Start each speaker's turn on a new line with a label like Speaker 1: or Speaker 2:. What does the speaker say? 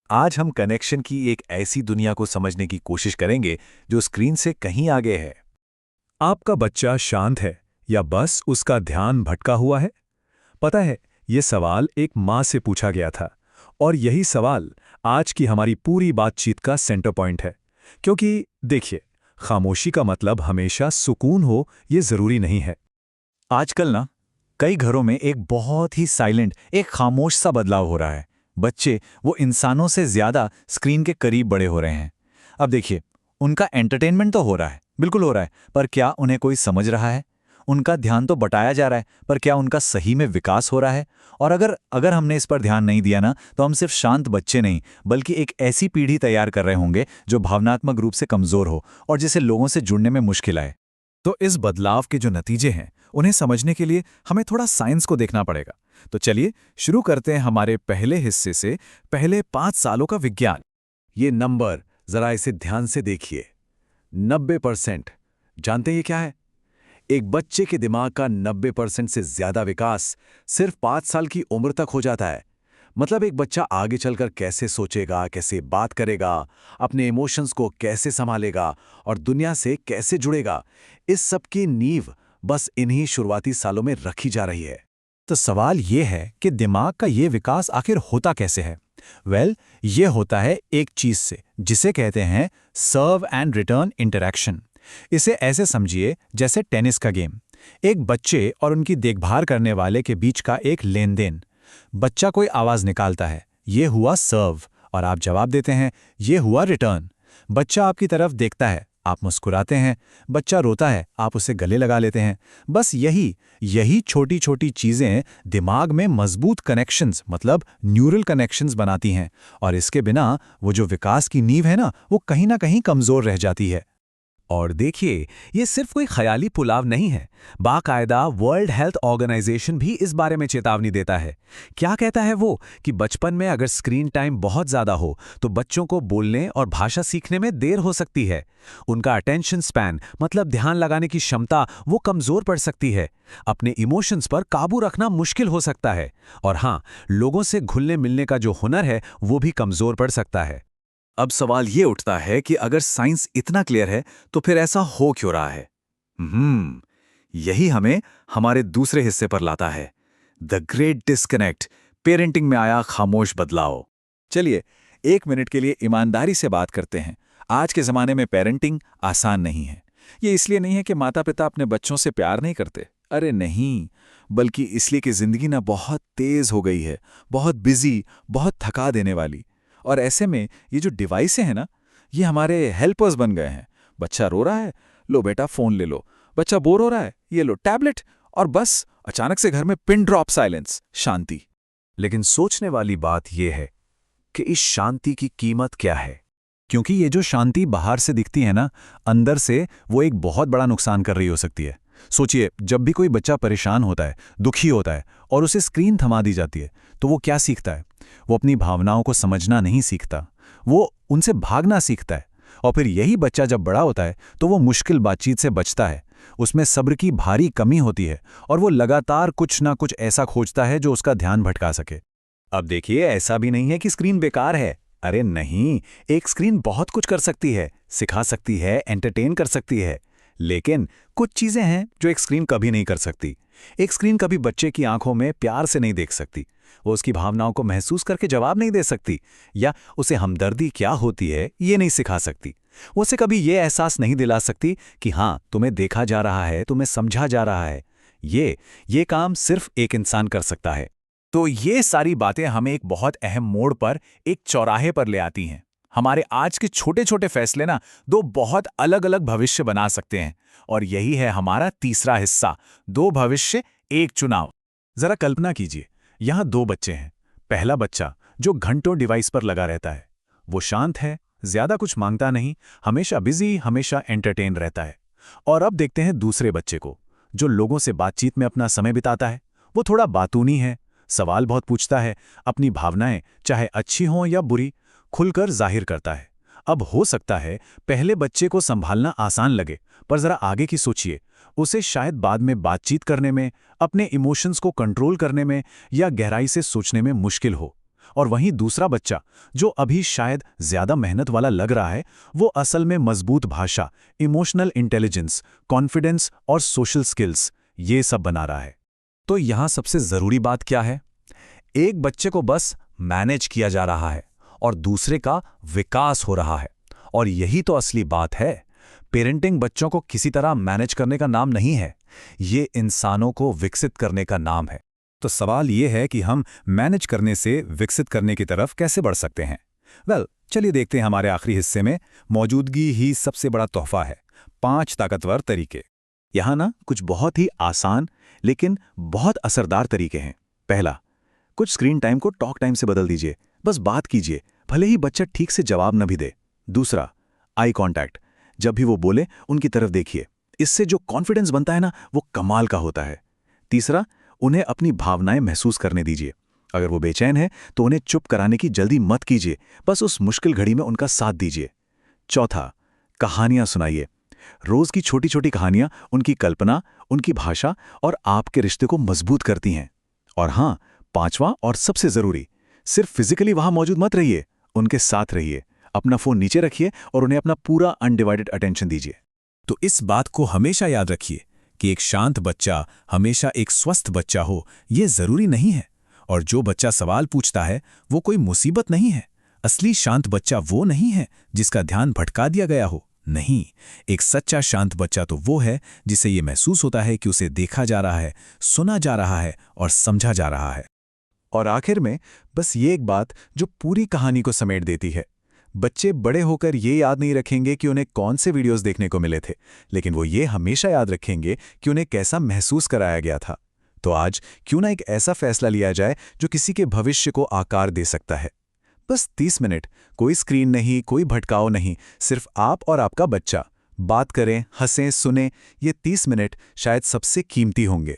Speaker 1: आज हम कनेक्शन की एक ऐसी दुनिया को समझने की कोशिश करेंगे जो स्क्रीन से कहीं आगे है। आपका बच्चा शांत है या बस उसका ध्यान भटका हुआ है? पता है, ये सवाल एक माँ से पूछा गया था और यही सवाल आज की हमारी पूरी बातचीत का सेंटर पॉइंट है। क्योंकि देखिए, खामोशी का मतलब हमेशा सुकून हो ये जरूरी नहीं है।
Speaker 2: आजकल ना कई घरों में एक बहुत ही साइलेंट, एक खामोश सा बदलाव हो रहा है। बच्चे वो इंसानों से ज्यादा स्क्रीन के करीब बड़े हो रहे हैं। अब देखिए, उनका एंटरटेनमेंट तो हो रहा है, बिल्कुल हो रहा है, पर क्या उन्हें कोई समझ रहा है? उनका ध्यान तो बटाया जा रहा है, पर क्या उनका सही में विकास हो रहा है? और अगर अगर हमने इस पर ध्यान नहीं दिया ना, तो हम सिर्फ शांत बच्चे नहीं, बल्कि एक ऐसी पीढ़ी तैयार कर रहे होंगे जो भावनात्मक रूप से कमजोर हो और जिसे लोगों से जुड़ने में मुश्किल आए।
Speaker 1: तो इस बदलाव के जो नतीजे हैं, उन्हें समझने के लिए हमें थोड़ा साइंस को देखना पड़ेगा। तो चलिए शुरू करते हैं हमारे पहले हिस्से से, पहले 5 सालों का विज्ञान। ये नंबर जरा इसे ध्यान से देखिए। 90%। जानते हैं ये क्या है? एक बच्चे के दिमाग का 90% से ज्यादा विकास सिर्फ 5 साल की उम्र तक हो जाता है। मतलब एक बच्चा आगे चलकर कैसे सोचेगा, कैसे बात करेगा, अपने इमोशंस को कैसे संभालेगा और दुनिया से कैसे जुड़ेगा, इस सब की नींव बस इन्हीं शुरुआती सालों में रखी जा रही है।
Speaker 2: तो सवाल ये है कि दिमाग का ये विकास आखिर होता कैसे है? ये होता है एक चीज से, जिसे कहते हैं सर्व एंड रिटर्न इंटरैक्शन। इसे ऐसे समझिए जैसे टेनिस का गेम, एक बच्चे और उनकी देखभाल करने वाले के बीच का एक लेन देन। बच्चा कोई आवाज निकालता है, ये हुआ सर्व, और आप जवाब देते हैं, ये हुआ रिटर्न। बच्चा आपकी तरफ देखता है, आप मुस्कुराते हैं। बच्चा रोता है, आप उसे गले लगा लेते हैं। बस यही यही छोटी छोटी चीजें दिमाग में मजबूत कनेक्शंस, मतलब न्यूरल कनेक्शंस बनाती हैं, और इसके बिना वो जो विकास की नींव है ना, वो कहीं ना कहीं कमजोर रह जाती है।
Speaker 1: और देखिए, ये सिर्फ कोई ख्याली पुलाव नहीं है। बाकायदा वर्ल्ड हेल्थ ऑर्गेनाइजेशन भी इस बारे में चेतावनी देता है। क्या कहता है वो कि बचपन में अगर स्क्रीन टाइम बहुत ज्यादा हो तो बच्चों को बोलने और भाषा सीखने में देर हो सकती है। उनका अटेंशन स्पैन, मतलब ध्यान लगाने की क्षमता, वो कमजोर पड़ सकती है। अपने इमोशंस पर काबू रखना मुश्किल हो सकता है। और हाँ, लोगों से घुलने मिलने का जो हुनर है वो भी कमजोर पड़ सकता है।
Speaker 2: अब सवाल ये उठता है कि अगर साइंस इतना क्लियर है तो फिर ऐसा हो क्यों रहा है? यही हमें हमारे दूसरे हिस्से पर लाता है, द ग्रेट डिस्कनेक्ट, पेरेंटिंग में आया खामोश बदलाव। चलिए 1 मिनट के लिए ईमानदारी से बात करते हैं। आज के ज़माने में पेरेंटिंग आसान नहीं है। ये इसलिए नहीं है कि माता पिता अपने बच्चों से प्यार नहीं करते, अरे नहीं, बल्कि इसलिए कि ज़िंदगी ना बहुत तेज़ हो गई है, बहुत बिजी, बहुत थका देने वाली। और ऐसे में ये जो डिवाइसें हैं ना, ये हमारे हेल्पर्स बन गए हैं। बच्चा रो रहा है, लो बेटा फ़ोन ले लो। बच्चा बोर हो रहा है, ये लो टैबलेट। और बस अचानक से घर में पिन ड्रॉप साइलेंस, शांति।
Speaker 1: लेकिन सोचने वाली बात यह है कि इस शांति की कीमत क्या है?
Speaker 2: क्योंकि ये जो शांति बाहर से दिखती है ना, अंदर से वो एक बहुत बड़ा नुकसान कर रही हो सकती है। सोचिए, जब भी कोई बच्चा परेशान होता है, दुखी होता है, और उसे स्क्रीन थमा दी जाती है, तो वो क्या सीखता है? वो अपनी भावनाओं को समझना नहीं सीखता, वो उनसे भागना सीखता है। और फिर यही बच्चा जब बड़ा होता है तो वो मुश्किल बातचीत से बचता है, उसमें सब्र की भारी कमी होती है, और वो लगातार कुछ ना कुछ ऐसा खोजता है जो उसका ध्यान भटका सके।
Speaker 1: अब देखिए, ऐसा भी नहीं है कि स्क्रीन बेकार है। अरे नहीं, एक स्क्रीन बहुत कुछ कर सकती है, सिखा सकती है, एंटरटेन कर सकती है। लेकिन कुछ चीजें हैं जो एक स्क्रीन कभी नहीं कर सकती। एक स्क्रीन कभी बच्चे की आंखों में प्यार से नहीं देख सकती, वो उसकी भावनाओं को महसूस करके जवाब नहीं दे सकती, या उसे हमदर्दी क्या होती है ये नहीं सिखा सकती। वो उसे कभी ये एहसास नहीं दिला सकती कि हाँ, तुम्हें देखा जा रहा है, तुम्हें समझा जा रहा है। ये काम सिर्फ एक इंसान कर सकता है।
Speaker 2: तो ये सारी बातें हमें एक बहुत अहम मोड़ पर, एक चौराहे पर ले आती हैं। हमारे आज के छोटे छोटे फैसले ना दो बहुत अलग अलग भविष्य बना सकते हैं। और यही है हमारा तीसरा हिस्सा, दो भविष्य एक चुनाव।
Speaker 1: जरा कल्पना कीजिए, यहाँ 2 बच्चे हैं। पहला बच्चा जो घंटों डिवाइस पर लगा रहता है, वो शांत है, ज्यादा कुछ मांगता नहीं, हमेशा बिजी, हमेशा एंटरटेन रहता है। और अब देखते हैं दूसरे बच्चे को, जो लोगों से बातचीत में अपना समय बिताता है। वो थोड़ा बातूनी है, सवाल बहुत पूछता है, अपनी भावनाएं चाहे अच्छी हों या बुरी खुलकर जाहिर करता है। अब हो सकता है पहले बच्चे को संभालना आसान लगे, पर जरा आगे की सोचिए, उसे शायद बाद में बातचीत करने में, अपने इमोशंस को कंट्रोल करने में या गहराई से सोचने में मुश्किल हो। और वहीं दूसरा बच्चा, जो अभी शायद ज्यादा मेहनत वाला लग रहा है, वो असल में मजबूत भाषा, इमोशनल इंटेलिजेंस, कॉन्फिडेंस और सोशल स्किल्स ये सब बना रहा है। तो यहां सबसे जरूरी बात क्या है? एक बच्चे को बस मैनेज किया जा रहा है और दूसरे का विकास हो रहा है। और यही तो असली बात है। पेरेंटिंग बच्चों को किसी तरह मैनेज करने का नाम नहीं है, ये इंसानों को विकसित करने का नाम है।
Speaker 2: तो सवाल ये है कि हम मैनेज करने से विकसित करने की तरफ कैसे बढ़ सकते हैं? चलिए देखते हैं हमारे आखिरी हिस्से में मौजूदगी ही सबसे बड़ा तोहफा है, 5 ताकतवर तरीके।
Speaker 1: यहाँ ना कुछ बहुत ही आसान लेकिन बहुत असरदार तरीके हैं। पहला, कुछ स्क्रीन टाइम को टॉक टाइम से बदल दीजिए, बस बात कीजिए, भले ही बच्चा ठीक से जवाब न भी दे। दूसरा, आई कांटेक्ट, जब भी वो बोले उनकी तरफ देखिए, इससे जो कॉन्फिडेंस बनता है ना, वो कमाल का होता है। तीसरा, उन्हें अपनी भावनाएं महसूस करने दीजिए। अगर वो बेचैन है तो उन्हें चुप कराने की जल्दी मत कीजिए, बस उस मुश्किल घड़ी में उनका साथ दीजिए। चौथा, कहानियां सुनाइए। रोज की छोटी छोटी कहानियां उनकी कल्पना, उनकी भाषा और आपके रिश्ते को मजबूत करती हैं। और हाँ, पांचवां और सबसे जरूरी, सिर्फ फिजिकली वहां मौजूद मत रहिए, उनके साथ रहिए। अपना फोन नीचे रखिए और उन्हें अपना पूरा अनडिवाइडेड अटेंशन दीजिए।
Speaker 2: तो इस बात को हमेशा याद रखिए कि एक शांत बच्चा हमेशा एक स्वस्थ बच्चा हो, ये जरूरी नहीं है। और जो बच्चा सवाल पूछता है वो कोई मुसीबत नहीं है। असली शांत बच्चा वो नहीं है जिसका ध्यान भटका दिया गया हो। नहीं, एक सच्चा शांत बच्चा तो वो है जिसे ये महसूस होता है कि उसे देखा जा रहा है, सुना जा रहा है और समझा जा रहा है।
Speaker 1: और आखिर में बस ये एक बात जो पूरी कहानी को समेट देती है। बच्चे बड़े होकर ये याद नहीं रखेंगे कि उन्हें कौन से वीडियोस देखने को मिले थे, लेकिन वो ये हमेशा याद रखेंगे कि उन्हें कैसा महसूस कराया गया था। तो आज क्यों ना एक ऐसा फैसला लिया जाए जो किसी के भविष्य को आकार दे सकता है। बस 30 मिनट, कोई स्क्रीन नहीं, कोई भटकाव नहीं, सिर्फ आप और आपका बच्चा। बात करें, हंसें, सुने, ये 30 मिनट शायद सबसे कीमती होंगे।